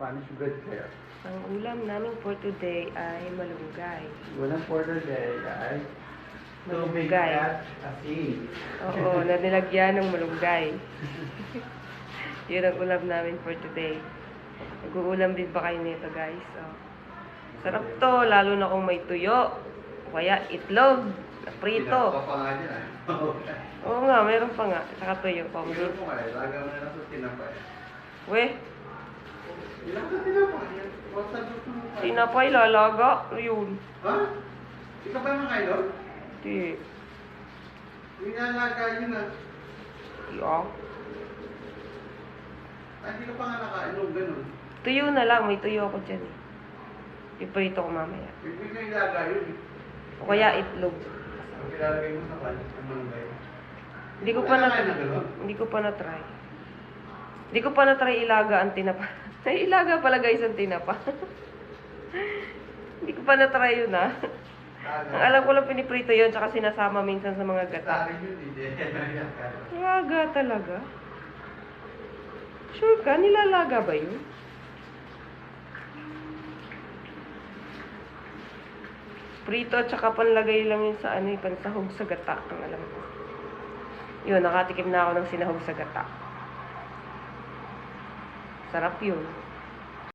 Spanish bread kayo. Ang ulam namin for today ay malunggay. Ulam for today ay tubig Malunggay. at asin. Oo, na nilagyan ng malunggay. Yun ang ulam namin for today. Nag-uulam din ba kayo nito, guys? Oh. Sarap to, lalo na kung may tuyo. O kaya itlog na prito. Tinapa pa nga dyan. Oo nga, meron pa nga. Saka tuyo pa. Siguro po kayo, laga mo na lang sa tinapa. Weh, Ilang sa tinapa? What's that gusto mo kayo? tinapay, lalaga. Yun. Ha? Ikaw ba naman kayo doon? Di. Inalaga yun ah. Yeah. Ay, hindi ka pa nga nakainom, ganun. Tuyo na lang, may tuyo ako dyan eh. Iprito ko mamaya. Hindi ka ilaga yun. O kaya itlog. Ang ilalagay mo sa pan, ang malunggay. Hindi ko pa na Kailangan na ganun? Hindi ko pa na-try. Hindi ko pa na-try ilaga ang tinapa. Ay, ilaga pala guys ang tinapa. Hindi ko pa na-try yun ah. Ang alam ko lang piniprito yun, tsaka sinasama minsan sa mga gata. Tari yun, hindi. Ilaga talaga? Sure ka? Nilalaga ba yun? Prito at saka panlagay lang yun sa ano, pansahog sa gata. Ang alam ko. Yun, nakatikim na ako ng sinahog sa gata. Sarap yun.